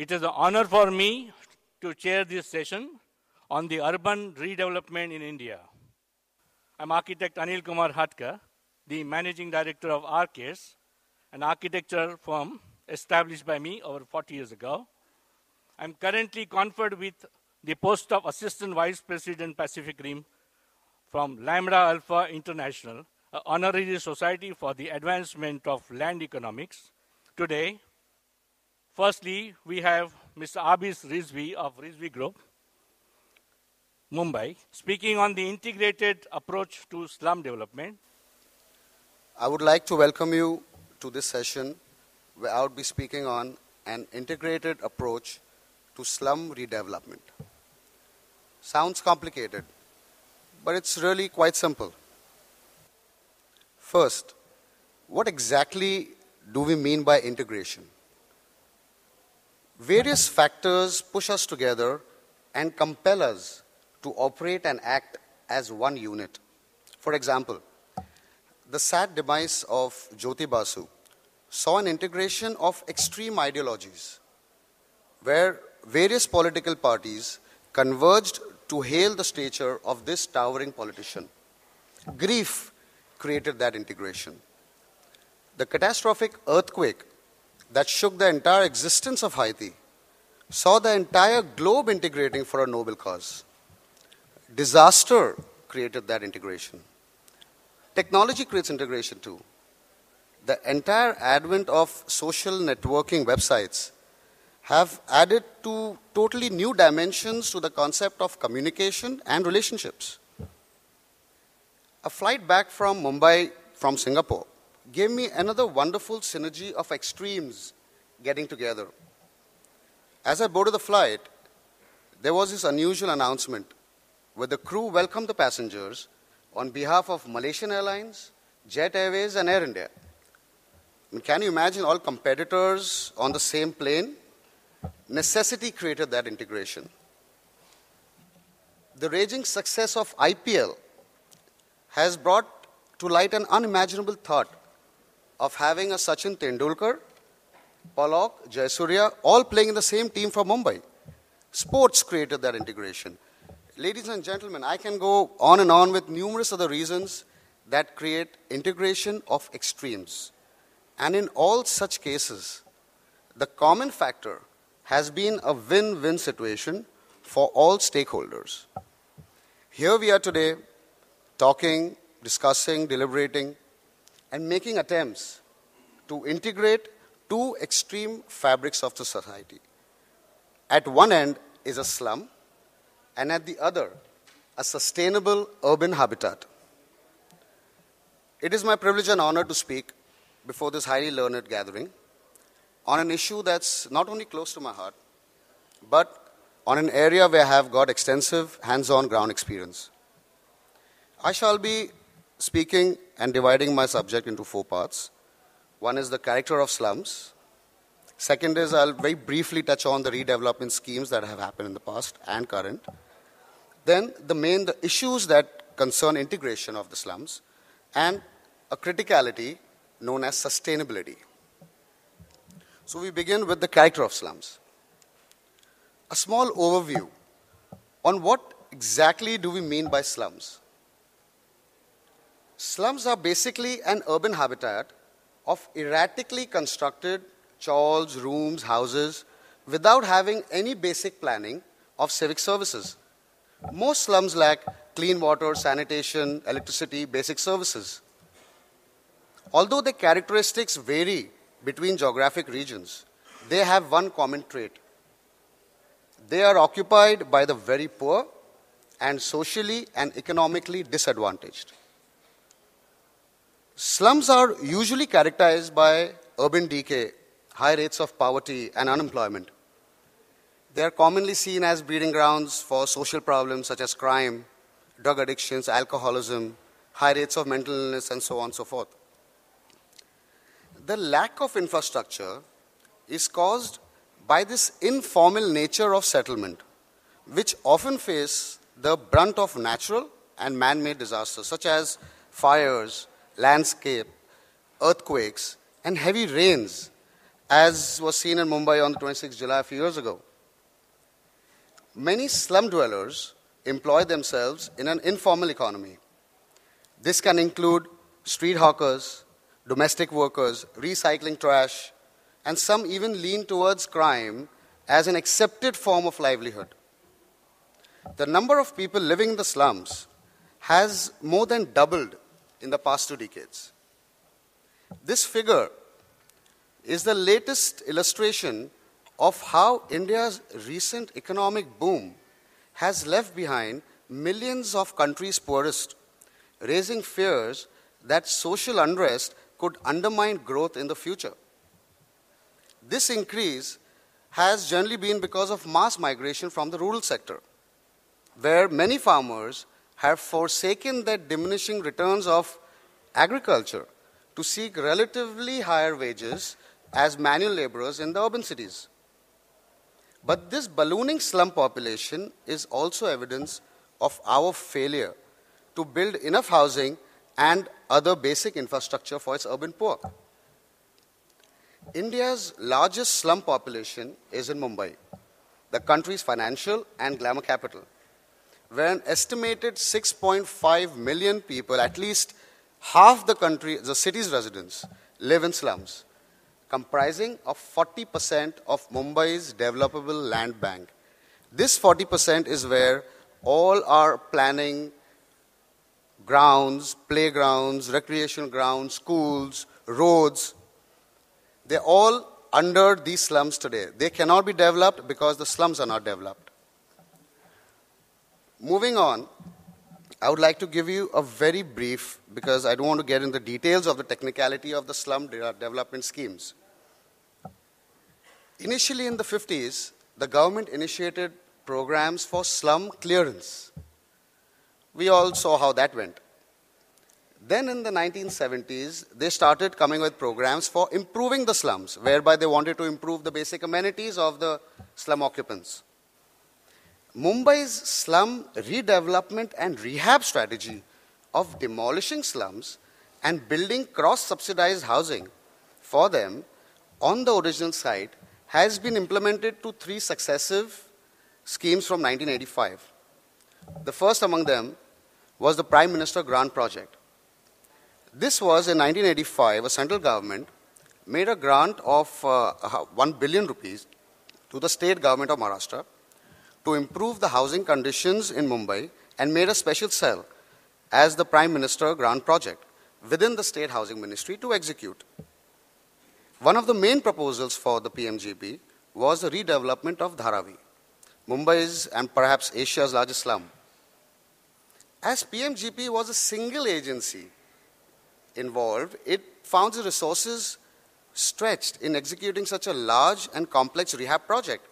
It is an honor for me to chair this session on the urban redevelopment in India. I'm architect Anil Kumar Hatka, the managing director of Arcades, an architecture firm established by me over 40 years ago. I'm currently conferred with the post of Assistant Vice President Pacific Rim from Lambda Alpha International, an honorary society for the advancement of land economics. Today, firstly, we have Mr. Abis Rizvi of Rizvi Group, Mumbai, speaking on the integrated approach to slum development. I would like to welcome you to this session where I would be speaking on an integrated approach to slum redevelopment. Sounds complicated, but it's really quite simple. First, what exactly do we mean by integration? Various factors push us together and compel us to operate and act as one unit. For example, the sad demise of Jyoti Basu saw an integration of extreme ideologies, where various political parties converged to hail the stature of this towering politician. Grief created that integration. The catastrophic earthquake that shook the entire existence of Haiti saw the entire globe integrating for a noble cause. Disaster created that integration. Technology creates integration too. The entire advent of social networking websites have added to totally new dimensions to the concept of communication and relationships. A flight back from Mumbai from Singapore gave me another wonderful synergy of extremes getting together. As I boarded the flight, there was this unusual announcement where the crew welcomed the passengers on behalf of Malaysian Airlines, Jet Airways, and Air India. Can you imagine all competitors on the same plane? Necessity created that integration. The raging success of IPL has brought to light an unimaginable thought of having a Sachin Tendulkar, Palak, Jayasurya, all playing in the same team for Mumbai. Sports created that integration. Ladies and gentlemen, I can go on and on with numerous other reasons that create integration of extremes. And in all such cases, the common factor has been a win-win situation for all stakeholders. Here we are today talking, discussing, deliberating, and making attempts to integrate two extreme fabrics of the society. At one end is a slum, and at the other, a sustainable urban habitat. It is my privilege and honor to speak before this highly learned gathering on an issue that's not only close to my heart, but on an area where I have got extensive hands-on ground experience. I shall be speaking and dividing my subject into four parts. One is the character of slums. Second is I'll very briefly touch on the redevelopment schemes that have happened in the past and current. Then the issues that concern integration of the slums and a criticality known as sustainability. So we begin with the character of slums. A small overview on what exactly do we mean by slums. Slums are basically an urban habitat of erratically constructed chawls, rooms, houses, without having any basic planning of civic services. Most slums lack clean water, sanitation, electricity, basic services. Although the characteristics vary between geographic regions, they have one common trait. They are occupied by the very poor and socially and economically disadvantaged. Slums are usually characterized by urban decay, high rates of poverty and unemployment. They are commonly seen as breeding grounds for social problems such as crime, drug addictions, alcoholism, high rates of mental illness, and so on and so forth. The lack of infrastructure is caused by this informal nature of settlement, which often face the brunt of natural and man-made disasters such as fires, landscape, earthquakes, and heavy rains, as was seen in Mumbai on the 26th July a few years ago. Many slum dwellers employ themselves in an informal economy. This can include street hawkers, domestic workers, recycling trash, and some even lean towards crime as an accepted form of livelihood. The number of people living in the slums has more than doubled in the past 2 decades. This figure is the latest illustration of how India's recent economic boom has left behind millions of country's poorest, raising fears that social unrest could undermine growth in the future. This increase has generally been because of mass migration from the rural sector, where many farmers have forsaken their diminishing returns of agriculture to seek relatively higher wages as manual laborers in the urban cities. But this ballooning slum population is also evidence of our failure to build enough housing and other basic infrastructure for its urban poor. India's largest slum population is in Mumbai, the country's financial and glamour capital, where an estimated 6.5 million people, at least half the city's residents, live in slums, comprising of 40% of Mumbai's developable land bank. This 40% is where all our planning, grounds, playgrounds, recreation grounds, schools, roads, they're all under these slums today. They cannot be developed because the slums are not developed. Moving on, I would like to give you a very brief, because I don't want to get into the details of the technicality of the slum development schemes. Initially in the 50s, the government initiated programs for slum clearance. We all saw how that went. Then in the 1970s, they started coming with programs for improving the slums, whereby they wanted to improve the basic amenities of the slum occupants. Mumbai's slum redevelopment and rehab strategy of demolishing slums and building cross-subsidized housing for them on the original site has been implemented to 3 successive schemes from 1985. The first among them was the Prime Minister Grant Project. This was in 1985, a central government made a grant of 1 billion rupees to the state government of Maharashtra to improve the housing conditions in Mumbai and made a special cell as the Prime Minister Grant Project within the State Housing Ministry to execute. One of the main proposals for the PMGP was the redevelopment of Dharavi, Mumbai's and perhaps Asia's largest slum. As PMGP was a single agency involved, it found the resources stretched in executing such a large and complex rehab project.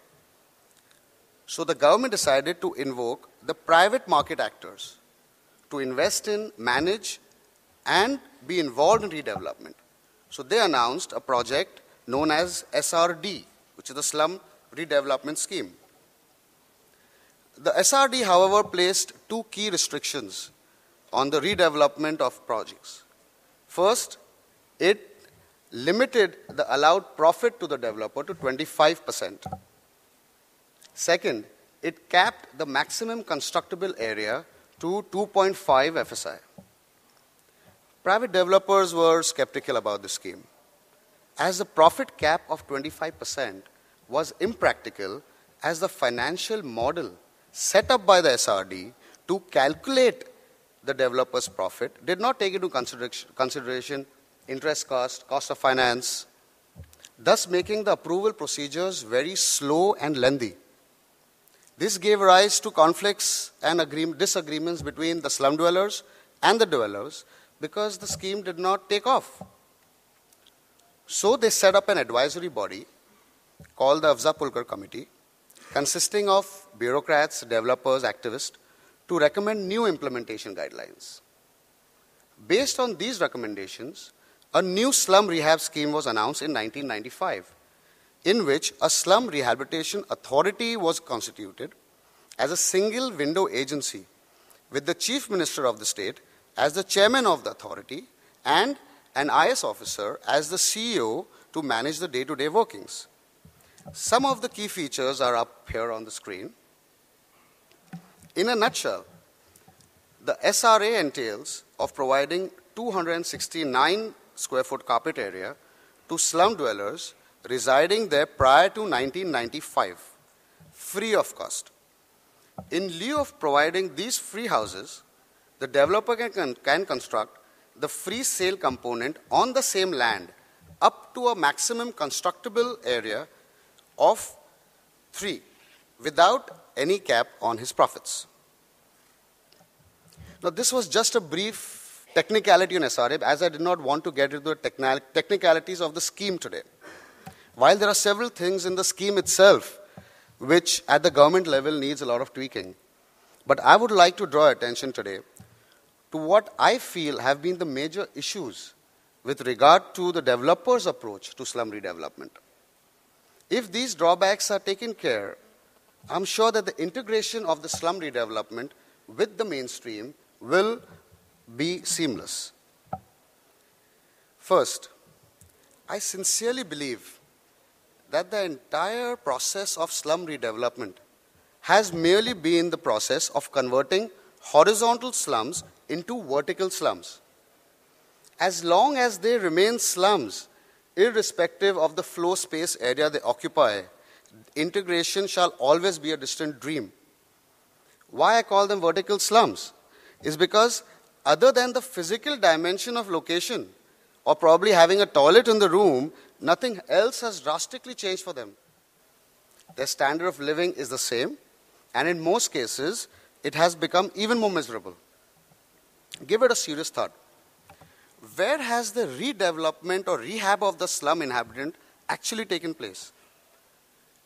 So the government decided to invoke the private market actors to invest in, manage, and be involved in redevelopment. So they announced a project known as SRD, which is the Slum Redevelopment Scheme. The SRD, however, placed 2 key restrictions on the redevelopment of projects. First, it limited the allowed profit to the developer to 25%. Second, it capped the maximum constructible area to 2.5 FSI. Private developers were skeptical about the scheme, as the profit cap of 25% was impractical, as the financial model set up by the SRD to calculate the developer's profit did not take into consideration interest cost, cost of finance, thus making the approval procedures very slow and lengthy. This gave rise to conflicts and disagreements between the slum dwellers and the developers because the scheme did not take off. So they set up an advisory body called the Afza Pulkar Committee, consisting of bureaucrats, developers, activists, to recommend new implementation guidelines. Based on these recommendations, a new slum rehab scheme was announced in 1995, in which a slum rehabilitation authority was constituted as a single window agency with the chief minister of the state as the chairman of the authority and an IS officer as the CEO to manage the day-to-day workings. Some of the key features are up here on the screen. In a nutshell, the SRA entails of providing 269 square foot carpet area to slum dwellers residing there prior to 1995, free of cost. In lieu of providing these free houses, the developer can construct the free sale component on the same land up to a maximum constructible area of 3 without any cap on his profits. Now, this was just a brief technicality on SRA, as I did not want to get into the technicalities of the scheme today. While there are several things in the scheme itself which at the government level needs a lot of tweaking, but I would like to draw attention today to what I feel have been the major issues with regard to the developer's approach to slum redevelopment. If these drawbacks are taken care, I'm sure that the integration of the slum redevelopment with the mainstream will be seamless. First, I sincerely believe that the entire process of slum redevelopment has merely been the process of converting horizontal slums into vertical slums. As long as they remain slums, irrespective of the floor space area they occupy, integration shall always be a distant dream. Why I call them vertical slums is because other than the physical dimension of location, or probably having a toilet in the room, nothing else has drastically changed for them. Their standard of living is the same, and in most cases, it has become even more miserable. Give it a serious thought. Where has the redevelopment or rehab of the slum inhabitant actually taken place?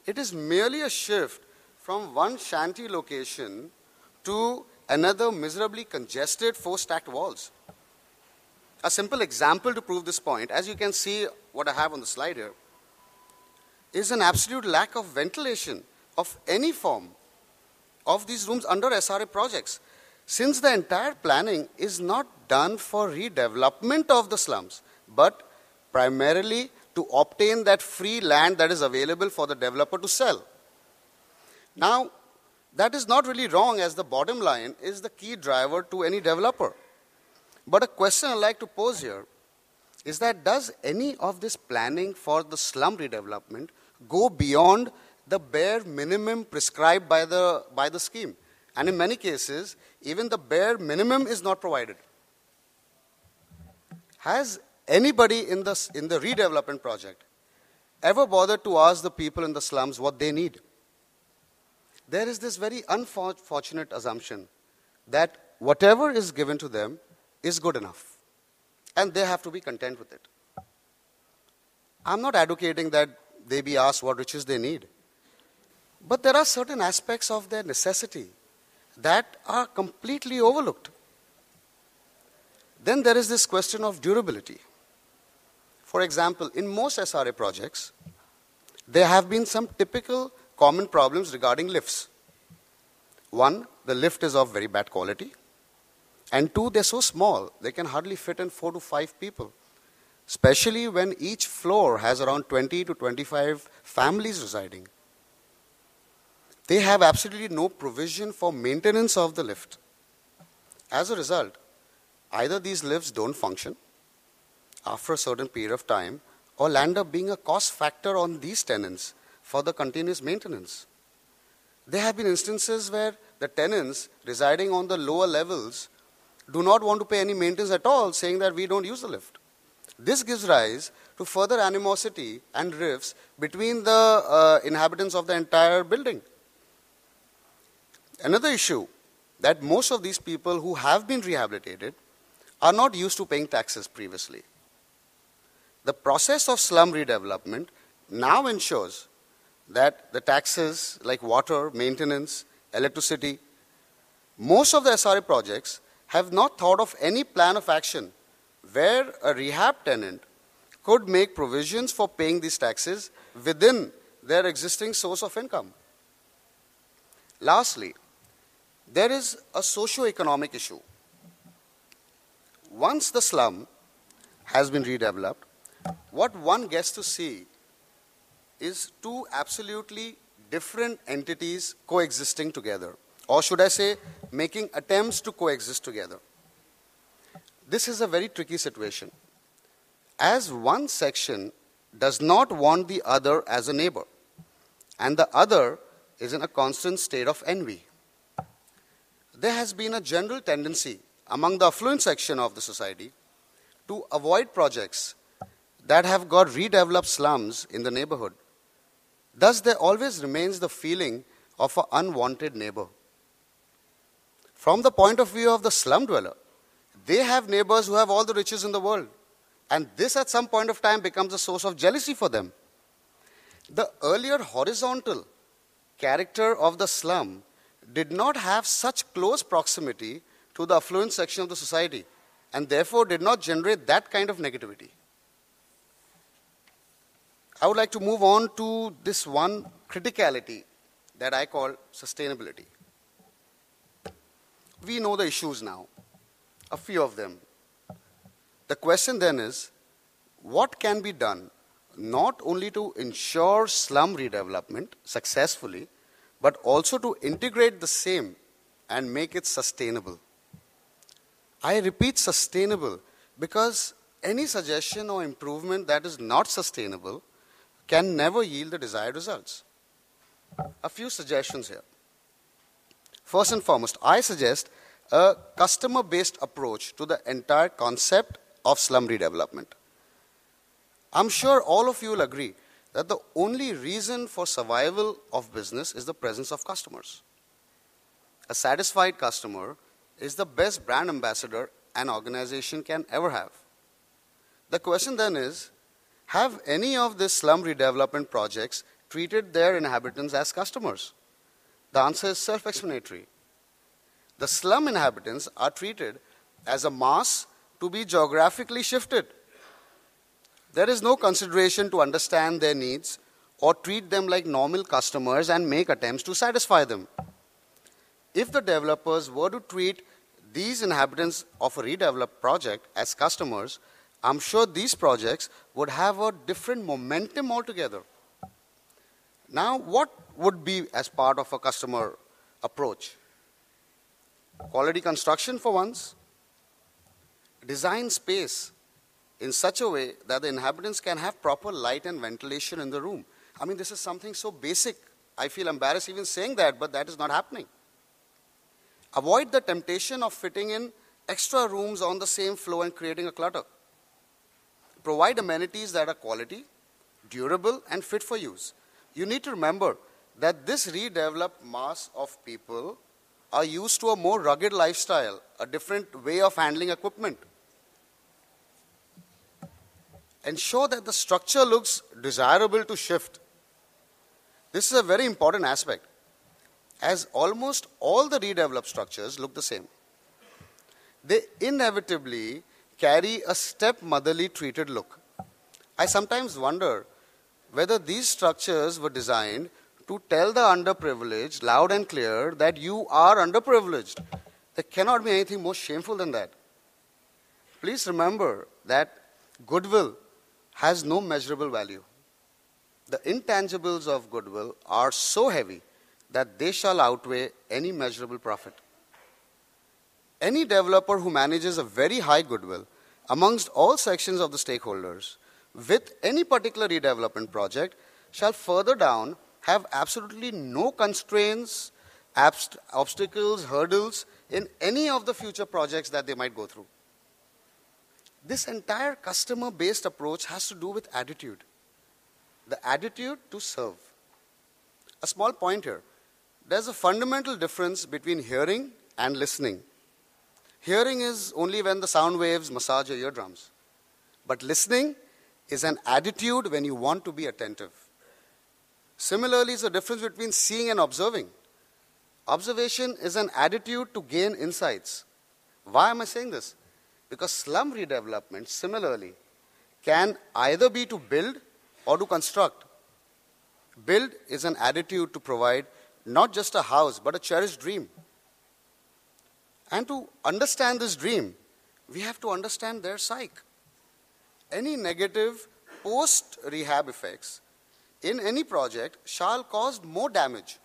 It is merely a shift from one shanty location to another miserably congested four-stacked walls. A simple example to prove this point, as you can see what I have on the slide here, is an absolute lack of ventilation of any form of these rooms under SRA projects, since the entire planning is not done for redevelopment of the slums, but primarily to obtain that free land that is available for the developer to sell. Now, that is not really wrong, as the bottom line is the key driver to any developer. But a question I'd like to pose here is that does any of this planning for the slum redevelopment go beyond the bare minimum prescribed by the scheme? And in many cases, even the bare minimum is not provided. Has anybody in the redevelopment project ever bothered to ask the people in the slums what they need? There is this very unfortunate assumption that whatever is given to them is good enough, and they have to be content with it. I'm not advocating that they be asked what riches they need, but there are certain aspects of their necessity that are completely overlooked. Then there is this question of durability. For example, in most SRA projects, there have been some typical common problems regarding lifts. One, the lift is of very bad quality. And two, they're so small, they can hardly fit in 4 to 5 people, especially when each floor has around 20 to 25 families residing. They have absolutely no provision for maintenance of the lift. As a result, either these lifts don't function after a certain period of time, or land up being a cost factor on these tenants for the continuous maintenance. There have been instances where the tenants residing on the lower levels do not want to pay any maintenance at all, saying that we don't use the lift. This gives rise to further animosity and rifts between the inhabitants of the entire building. Another issue, that most of these people who have been rehabilitated are not used to paying taxes previously. The process of slum redevelopment now ensures that the taxes like water, maintenance, electricity, most of the SRA projects have not thought of any plan of action where a rehab tenant could make provisions for paying these taxes within their existing source of income. Lastly, there is a socio-economic issue. Once the slum has been redeveloped, what one gets to see is two absolutely different entities coexisting together, or should I say, making attempts to coexist together. This is a very tricky situation, as one section does not want the other as a neighbor, and the other is in a constant state of envy. There has been a general tendency among the affluent section of the society to avoid projects that have got redeveloped slums in the neighborhood. Thus, there always remains the feeling of an unwanted neighbor. From the point of view of the slum dweller, they have neighbors who have all the riches in the world, and this at some point of time becomes a source of jealousy for them. The earlier horizontal character of the slum did not have such close proximity to the affluent section of the society, and therefore did not generate that kind of negativity. I would like to move on to this one criticality that I call sustainability. We know the issues now, a few of them. The question then is, what can be done not only to ensure slum redevelopment successfully, but also to integrate the same and make it sustainable? I repeat sustainable because any suggestion or improvement that is not sustainable can never yield the desired results. A few suggestions here. First and foremost, I suggest a customer-based approach to the entire concept of slum redevelopment. I'm sure all of you will agree that the only reason for survival of business is the presence of customers. A satisfied customer is the best brand ambassador an organization can ever have. The question then is, have any of these slum redevelopment projects treated their inhabitants as customers? The answer is self-explanatory. The slum inhabitants are treated as a mass to be geographically shifted. There is no consideration to understand their needs or treat them like normal customers and make attempts to satisfy them. If the developers were to treat these inhabitants of a redeveloped project as customers, I'm sure these projects would have a different momentum altogether. Now, what would be as part of a customer approach? Quality construction for once. Design space in such a way that the inhabitants can have proper light and ventilation in the room. I mean, this is something so basic. I feel embarrassed even saying that, but that is not happening. Avoid the temptation of fitting in extra rooms on the same floor and creating a clutter. Provide amenities that are quality, durable, and fit for use. You need to remember that this redeveloped mass of people are used to a more rugged lifestyle, a different way of handling equipment. Ensure that the structure looks desirable to shift. This is a very important aspect, as almost all the redeveloped structures look the same. They inevitably carry a stepmotherly treated look. I sometimes wonder whether these structures were designed to tell the underprivileged loud and clear that you are underprivileged. There cannot be anything more shameful than that. Please remember that goodwill has no measurable value. The intangibles of goodwill are so heavy that they shall outweigh any measurable profit. Any developer who manages a very high goodwill amongst all sections of the stakeholders with any particular redevelopment project shall further down have absolutely no constraints, obstacles, hurdles in any of the future projects that they might go through. This entire customer-based approach has to do with attitude. The attitude to serve. A small point here. There's a fundamental difference between hearing and listening. Hearing is only when the sound waves massage your eardrums. But listening is an attitude when you want to be attentive. Similarly, is the difference between seeing and observing. Observation is an attitude to gain insights. Why am I saying this? Because slum redevelopment, similarly, can either be to build or to construct. Build is an attitude to provide not just a house, but a cherished dream. And to understand this dream, we have to understand their psyche. any negative post-rehab effects in any project shall cause more damage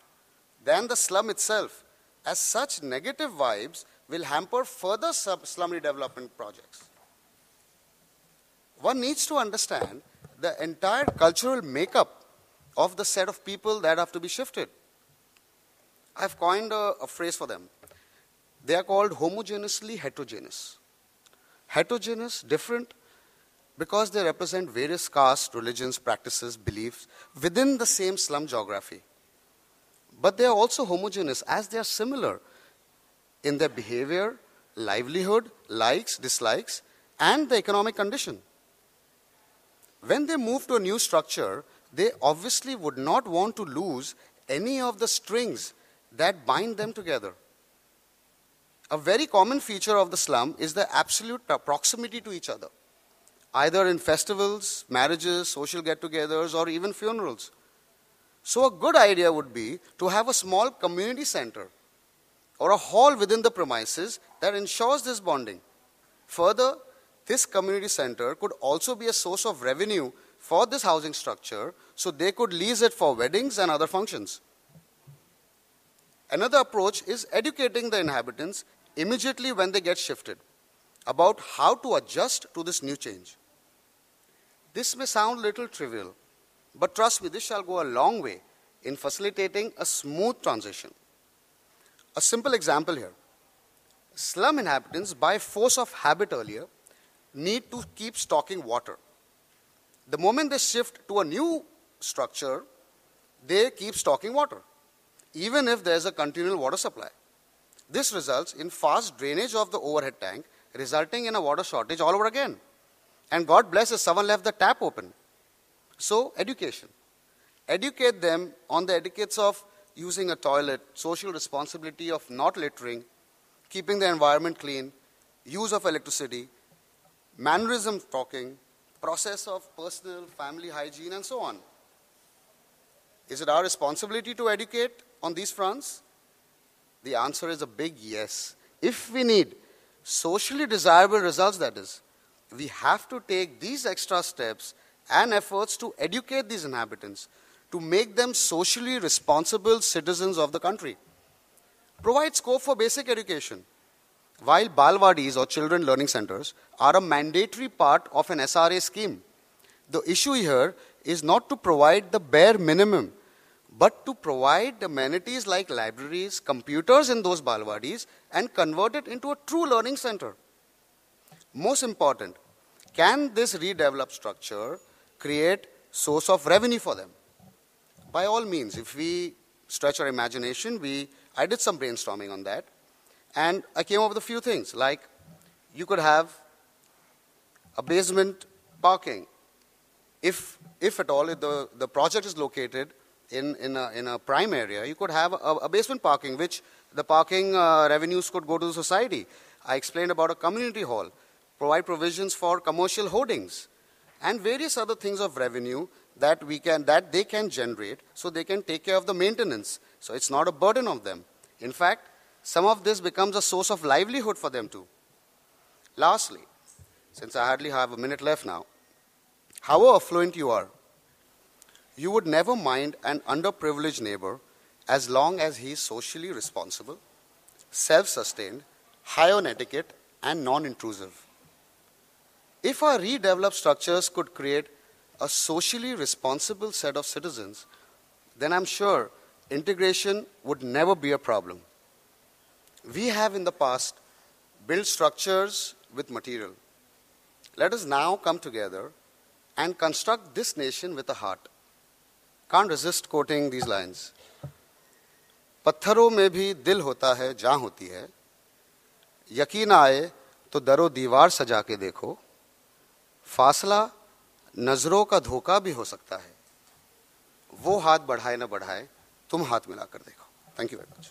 than the slum itself, as such negative vibes will hamper further slum redevelopment projects. One needs to understand the entire cultural makeup of the set of people that have to be shifted. I've coined a phrase for them. They are called homogeneously heterogeneous. Heterogeneous, different, because they represent various castes, religions, practices, beliefs within the same slum geography. But they are also homogeneous as they are similar in their behavior, livelihood, likes, dislikes, and the economic condition. When they move to a new structure, they obviously would not want to lose any of the strings that bind them together. A very common feature of the slum is the absolute proximity to each other, either in festivals, marriages, social get-togethers, or even funerals. So a good idea would be to have a small community center or a hall within the premises that ensures this bonding. Further, this community center could also be a source of revenue for this housing structure, so they could lease it for weddings and other functions. Another approach is educating the inhabitants immediately when they get shifted about how to adjust to this new change. This may sound a little trivial, but trust me, this shall go a long way in facilitating a smooth transition. A simple example here. Slum inhabitants, by force of habit earlier, need to keep stocking water. The moment they shift to a new structure, they keep stocking water, even if there's a continual water supply. This results in fast drainage of the overhead tank, resulting in a water shortage all over again. And God bless if someone left the tap open. So, education. Educate them on the etiquettes of using a toilet, social responsibility of not littering, keeping the environment clean, use of electricity, mannerism talking, process of personal, family hygiene, and so on. Is it our responsibility to educate on these fronts? The answer is a big yes. If we need socially desirable results, that is, we have to take these extra steps and efforts to educate these inhabitants, to make them socially responsible citizens of the country. Provide scope for basic education. While Balwadis or children learning centers are a mandatory part of an SRA scheme, the issue here is not to provide the bare minimum, but to provide amenities like libraries, computers in those Balwadis, and convert it into a true learning center. Most important, can this redeveloped structure create source of revenue for them? By all means, if we stretch our imagination, I did some brainstorming on that, and I came up with a few things, like you could have a basement parking. If at all, if the project is located in a prime area, you could have a basement parking, which the parking revenues could go to the society. I explained about a community hall, provide provisions for commercial hoardings, and various other things of revenue that they can generate, so they can take care of the maintenance. So it's not a burden on them. In fact, some of this becomes a source of livelihood for them too. Lastly, since I hardly have a minute left now, however affluent you are, you would never mind an underprivileged neighbor as long as he is socially responsible, self-sustained, high on etiquette, and non-intrusive. If our redeveloped structures could create a socially responsible set of citizens, then I'm sure integration would never be a problem. We have in the past built structures with material. Let us now come together and construct this nation with a heart. Can't resist quoting these lines. पत्थरों में भी दिल होता है जहाँ होती है, यकीन आए तो दरो दीवार सजा के देखो, फासला नजरों का धोखा भी हो सकता है, वो हाथ बढ़ाए न बढ़ाए, तुम हाथ मिलाकर देखो. Thank you very much.